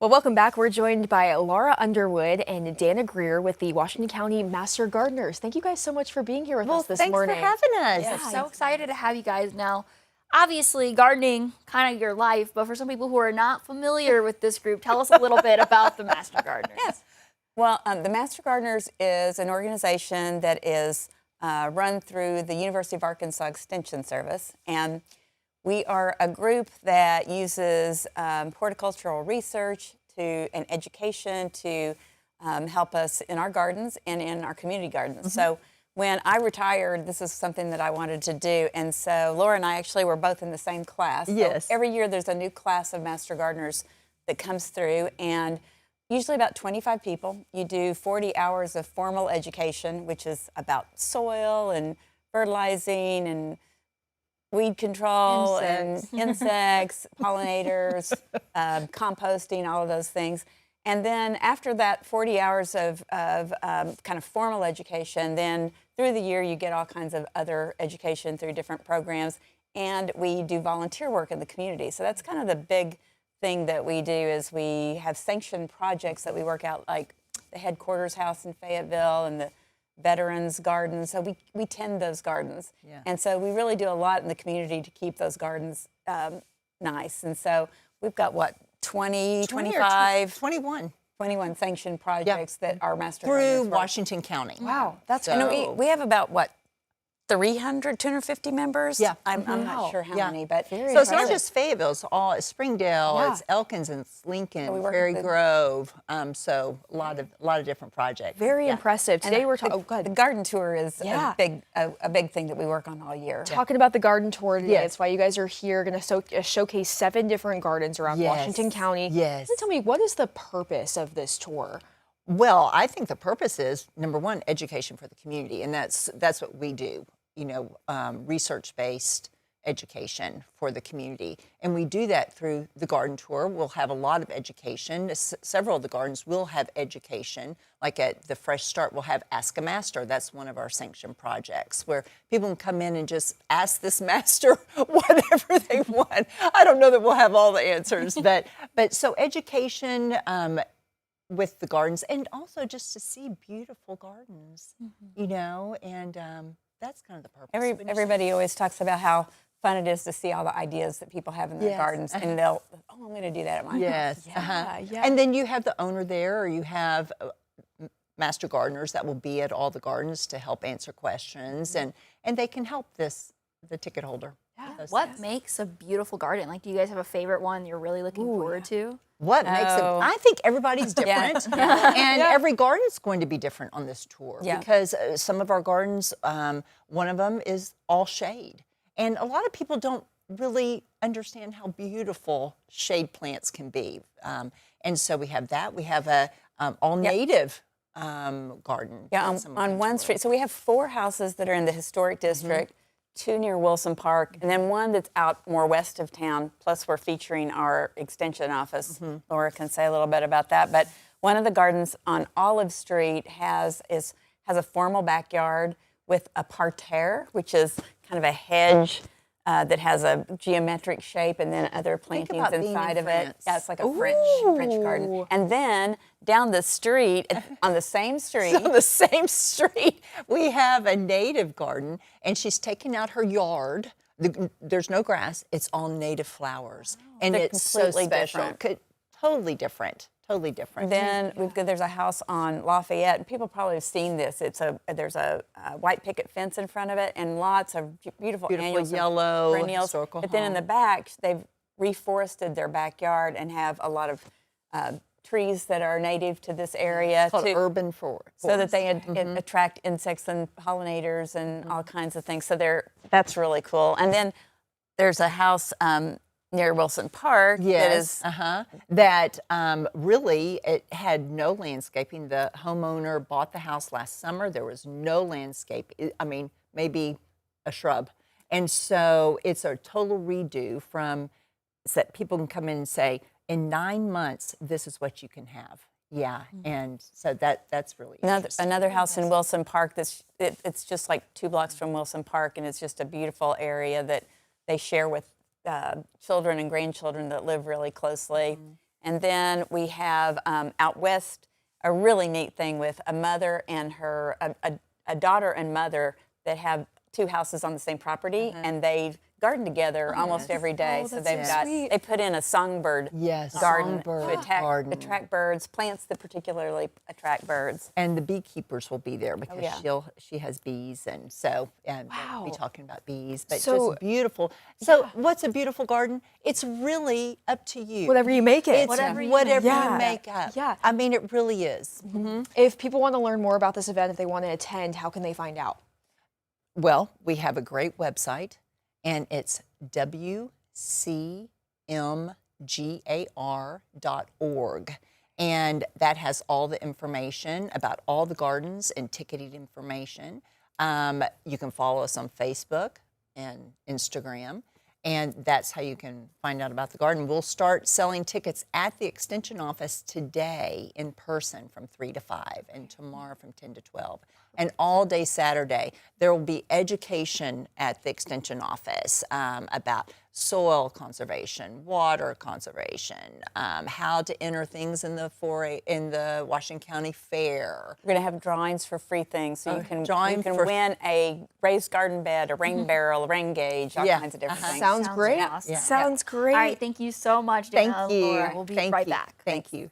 Well, welcome back. We're joined by Laura Underwood and Danna Grear with the Washington County Master Gardeners. Thank you guys so much for being here with us this morning. Thanks for having us. Yeah, so excited to have you guys now. Obviously, gardening, kind of your life, but for some people who are not familiar with this group, tell us a little bit about the Master Gardeners. Yes. Well, the Master Gardeners is an organization that is run through the University of Arkansas Extension Service, and we are a group that uses horticultural research and education to help us in our gardens and in our community gardens. Mm-hmm. So when I retired, this is something that I wanted to do, and so Laura and I actually were both in the same class. Yes. So every year there's a new class of Master Gardeners that comes through, and usually about 25 people. You do 40 hours of formal education, which is about soil and fertilizing and weed control and insects, pollinators, composting, all of those things. And then after that 40 hours of kind of formal education, then through the year you get all kinds of other education through different programs, and we do volunteer work in the community. So that's kind of the big thing that we do is we have sanctioned projects that we work out, like the headquarters house in Fayetteville and the veterans gardens. So we tend those gardens. Yeah. And so we really do a lot in the community to keep those gardens nice. And so we've got, what, 21 sanctioned projects that are Master Gardeners through Washington County. Wow, that's so, we have about, what, 250 members? Yeah. I'm not sure how many, but so it's not just Fayetteville, it's all Springdale, it's Elkins and Lincoln, Prairie Grove, so a lot of different projects. Very impressive. Today we're talking, the garden tour is a big thing that we work on all year. Talking about the garden tour today, that's why you guys are here, going to showcase 7 different gardens around Washington County. Yes. Tell me, what is the purpose of this tour? Well, I think the purpose is, number one, education for the community, and that's what we do. Research-based education for the community. And we do that through the garden tour. We'll have a lot of education. Several of the gardens will have education. Like at the Fresh Start, we'll have Ask a Master. That's one of our sanctioned projects where people can come in and just ask this master whatever they want. I don't know that we'll have all the answers, but so education with the gardens, and also just to see beautiful gardens, and that's kind of the purpose. Everybody always talks about how fun it is to see all the ideas that people have in their gardens, and they'll, I'm going to do that at my house. And then you have the owner there, or you have Master Gardeners that will be at all the gardens to help answer questions, and they can help the ticket holder. What makes a beautiful garden? Like, do you guys have a favorite one you're really looking forward to? What makes it? I think everybody's different, and every garden's going to be different on this tour because some of our gardens, one of them is all shade, and a lot of people don't really understand how beautiful shade plants can be, and so we have that. We have a all native garden. Yeah, on one street. So we have 4 houses that are in the historic district. 2 near Wilson Park, and then 1 that's out more west of town, plus we're featuring our extension office. Laura can say a little bit about that, but one of the gardens on Olive Street has a formal backyard with a parterre, which is kind of a hedge that has a geometric shape and then other plantings inside of it. Yeah, it's like a French garden. And then down the street, on the same street. On the same street, we have a native garden, and she's taken out her yard. There's no grass. It's all native flowers. And it's so special. Totally different. Totally different. Then there's a house on Lafayette, and people probably have seen this. There's a white picket fence in front of it, and lots of beautiful annuals, yellow perennials. But then in the back, they've reforested their backyard and have a lot of trees that are native to this area. It's called urban forest. So that they attract insects and pollinators and all kinds of things. So that's really cool. And then there's a house near Wilson Park. Yes, that really, it had no landscaping. The homeowner bought the house last summer. There was no landscape. I mean, maybe a shrub. And so it's a total redo so that people can come in and say, in 9 months, this is what you can have. Yeah, and so that's really another house in Wilson Park. It's just like 2 blocks from Wilson Park, and it's just a beautiful area that they share with children and grandchildren that live really closely. And then we have out west a really neat thing with a mother and her, a daughter and mother that have 2 houses on the same property, and they garden together almost every day. So they've got, they put in a songbird garden songbird to garden. attract birds, plants that particularly attract birds. And the beekeepers will be there because yeah. she has bees, and so we'll be talking about bees. But So- just beautiful. So what's a beautiful garden? It's really up to you. Whatever you make it. It's Whatever you make up. Yeah. I mean, it really is. If people want to learn more about this event, if they want to attend, how can they find out? Well, we have a great website, and it's wcmgar.org. And that has all the information about all the gardens and ticketing information. You can follow us on Facebook and Instagram, and that's how you can find out about the garden. We'll start selling tickets at the Extension office today in person from 3 to 5, and tomorrow from 10 to 12. And all day Saturday, there will be education at the Extension office about soil conservation, water conservation, how to enter things in the Washington County Fair. We're going to have drawings for free things, so you can for- win a raised garden bed, a rain barrel, a rain gauge, all kinds of different things. Sounds great. awesome. Sounds great. All right, thank you so much, Danna. Thank you. Laura. We'll be Thank right you. back. Thank you.